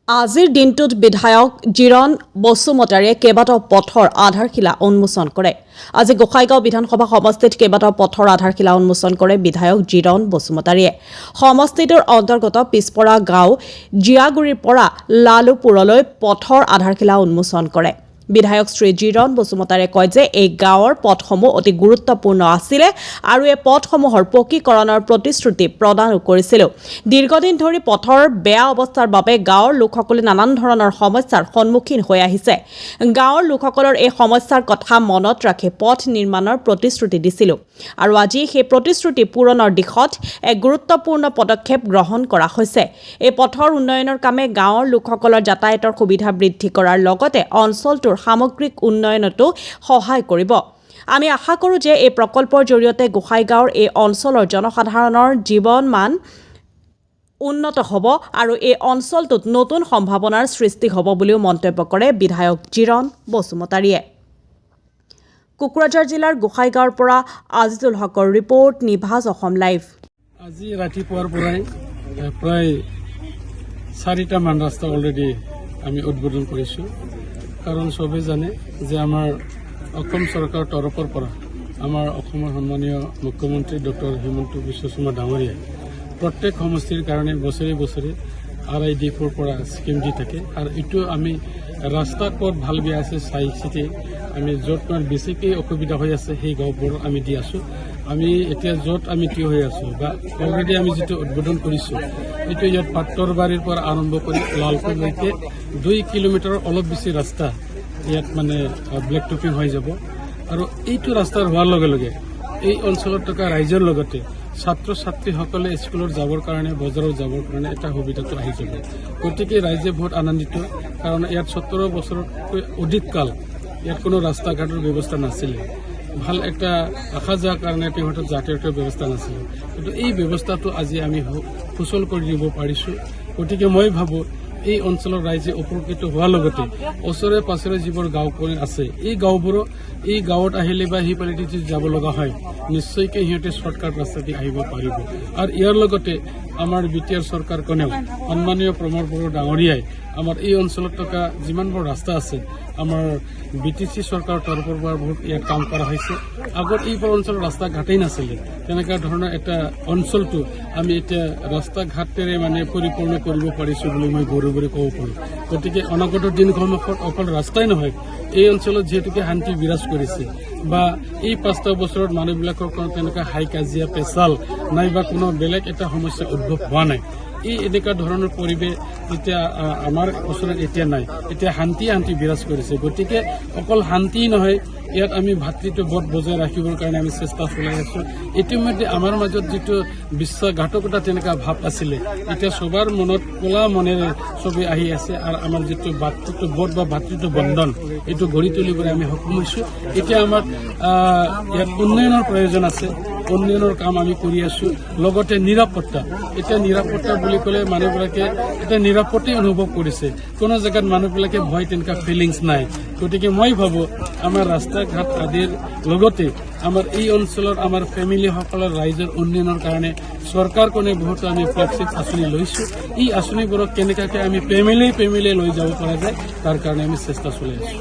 আজিৰ দিনটোত বিধায়ক জিৰণ বসুমতাৰীয়ে কেইবাটাও পথৰ আধাৰশিলা উন্মোচন কৰে। আজি গোসাইগাঁও বিধানসভা সমষ্টিত কেইবাটাও পথৰ আধাৰশিলা উন্মোচন কৰে বিধায়ক জিৰণ বসুমতাৰীয়ে। সমষ্টিটোৰ অন্তৰ্গত পিছপৰা গাঁও জিয়াগুৰিৰ পৰা লালুপুৰলৈ পথৰ আধাৰশিলা উন্মোচন কৰে। বিধায়ক শ্ৰী জিৰণ বসুমতাৰীয়ে কয় যে এই গাঁৱৰ পথসমূহ অতি গুৰুত্বপূৰ্ণ আছিলে আৰু এই পথসমূহৰ পকীকৰণৰ প্ৰতিশ্ৰুতি প্ৰদানো কৰিছিল। দীৰ্ঘদিন ধৰি পথৰ বেয়া অৱস্থাৰ বাবে গাঁৱৰ লোকসকলে নানান ধৰণৰ সমস্যাৰ সন্মুখীন হৈ আহিছে। গাঁৱৰ লোকসকলৰ এই সমস্যাৰ কথা মনত ৰাখি পথ নিৰ্মাণৰ প্ৰতিশ্ৰুতি দিছিল আৰু আজি সেই প্ৰতিশ্ৰুতি পূৰণৰ দিশত এক গুৰুত্বপূৰ্ণ পদক্ষেপ গ্ৰহণ কৰা হৈছে। এই পথৰ উন্নয়নৰ কামে গাঁৱৰ লোকসকলৰ যাতায়াতৰ সুবিধা বৃদ্ধি কৰাৰ লগতে অঞ্চলটোৰ সামগ্ৰিক উন্নয়নতো সহায় কৰিব। আমি আশা কৰোঁ যে এই প্ৰকল্পৰ জৰিয়তে গোসাইগাঁৱৰ এই অঞ্চলৰ জনসাধাৰণৰ জীৱনমান উন্নত হ'ব আৰু এই অঞ্চলটোত নতুন সম্ভাৱনাৰ সৃষ্টি হ'ব বুলিও মন্তব্য কৰে বিধায়ক জিৰণ বসুমতাৰীয়ে। কোকৰাঝাৰ জিলাৰ গোসাইগাঁৱৰ পৰা আজিজুল হকৰ ৰিপৰ্ট, নিভাজ অসম লাইভ। আজি ৰাতিপুৱাৰ পৰাই প্ৰায় 4টামান ৰাস্তা অলৰেডি আমি উদ্বোধন কৰিছোঁ। কাৰণ চবেই জানে যে আমাৰ অসম চৰকাৰৰ তৰফৰ পৰা আমাৰ অসমৰ সন্মানীয় মুখ্যমন্ত্ৰী ডক্টৰ হিমন্ত বিশ্ব শৰ্মা ডাঙৰীয়াই প্ৰত্যেক সমষ্টিৰ কাৰণে বছৰে বছৰে RIDFৰ পৰা স্কিম দি থাকে আৰু এইটো আমি ৰাস্তা ক'ত ভাল বেয়া আছে চাই চিতি আমি য'ত বেছিকৈ অসুবিধা হৈ আছে সেই গাঁওবোৰত আমি দি আছোঁ। আমি এতিয়া য'ত আমি থিয় হৈ আছোঁ বা অলৰেডি আমি যিটো উদ্বোধন কৰিছোঁ এইটো ইয়াত পাটৰবাৰীৰ পৰা আৰম্ভ কৰি লালপুৰলৈকে 2 কিলোমিটাৰৰ অলপ বেছি ৰাস্তা ইয়াত মানে ব্লেক টপিং হৈ যাব আৰু এইটো ৰাস্তাৰ হোৱাৰ লগে লগে এই অঞ্চলত থকা ৰাইজৰ লগতে ছাত্ৰ ছাত্ৰীসকলে স্কুলত যাবৰ কাৰণে বজাৰত যাবৰ কাৰণে এটা সুবিধাটো আহি যাব। গতিকে ৰাইজে বহুত আনন্দিত, কাৰণ ইয়াত 17 বছৰতকৈ অধিক কাল ইয়াত কোনো ৰাস্তা ঘাটৰ ব্যৱস্থা নাছিলে। ভাল একটা আশা যোৱাৰ কাৰণে তেওঁলোকৰ যাতায়াতৰ ব্যৱস্থা নাছিলে, কিন্তু এই ব্যৱস্থাটো আজি আমি সুচল কৰি দিব পাৰিছোঁ। গতিকে মই ভাবোঁ এই অঞ্চলৰ ৰাইজে উপকৃত হোৱাৰ লগতে ওচৰে পাছৰে যিবোৰ গাঁও আছে এই গাঁৱত আহিলে বা সিফালেদি যদি যাব লগা হয় নিশ্চয়কৈ সিহঁতে শ্বৰ্টকাট ৰাস্তা দি আহিব পাৰিব। আৰু ইয়াৰ লগতে আমাৰ BTR চৰকাৰখনেও সন্মানীয় প্ৰমোদ বড়ো ডাঙৰীয়াই আমাৰ এই অঞ্চলত থকা যিমানবোৰ ৰাস্তা আছে আমাৰ BTC চৰকাৰৰ তৰফৰ পৰা বহুত ইয়াত কাম কৰা হৈছে। আগত এইবোৰ অঞ্চলৰ ৰাস্তা ঘাটেই নাছিলে, তেনেকুৱা ধৰণৰ এটা অঞ্চলটো আমি এতিয়া ৰাস্তা ঘাটেৰে মানে পৰিপূৰ্ণ কৰিব পাৰিছোঁ বুলি মই গৌৰৱেৰে ক'ব পাৰোঁ। গতিকে অনাগত দিনসমূহত অকল ৰাস্তাই নহয়, এই অঞ্চলত যিহেতুকে শান্তি বিৰাজ কৰিছে বা এই 5টা বছৰত মানুহবিলাকৰ কোনো তেনেকুৱা হাই কাজিয়া পেচাল নাইবা কোনো বেলেগ এটা সমস্যা উদ্ভৱ হোৱা নাই। এই এনেকুৱা ধৰণৰ পৰিৱেশ এতিয়া আমাৰ ওচৰত এতিয়া নাই, এতিয়া শান্তি বিৰাজ কৰিছে। গতিকে অকল শান্তি নহয়, ইয়াত আমি ভাতৃত্ববোধ বজাই ৰাখিবৰ কাৰণে আমি চেষ্টা চলাই আছোঁ। ইতিমধ্যে আমাৰ মাজত যিটো বিশ্বাসঘাতকতা তেনেকুৱা ভাৱ আছিলে এতিয়া সবাৰ মনত ক'লা মনেৰে চবেই আহি আছে আৰু আমাৰ যিটো ভাতৃত্ববোধ বা ভাতৃত্ব বন্ধন এইটো গঢ়ি তুলিবলৈ আমি সক্ষম হৈছোঁ। এতিয়া আমাৰ ইয়াত উন্নয়নৰ প্ৰয়োজন আছে, উন্নয়নৰ কাম আমি কৰি আছোঁ। লগতে নিৰাপত্তা, এতিয়া নিৰাপত্তা বুলি ক'লে মানুহবিলাকে এতিয়া নিৰাপত্তাই অনুভৱ কৰিছে, কোনো জেগাত মানুহবিলাকে ভয় তেনেকুৱা ফিলিংছ নাই। গতিকে মই ভাবোঁ আমাৰ ৰাস্তা ঘাট আদিৰ লগতে আমাৰ এই অঞ্চলৰ আমাৰ ফেমিলিসকলৰ ৰাইজৰ উন্নয়নৰ কাৰণে চৰকাৰখনে বহুতো আমি ফ্লেগশ্বিপ আঁচনি লৈছোঁ। এই আঁচনিবোৰক কেনেকৈ আমি ফেমিলি লৈ যাব পৰা যায় তাৰ কাৰণে আমি চেষ্টা চলাই আছোঁ।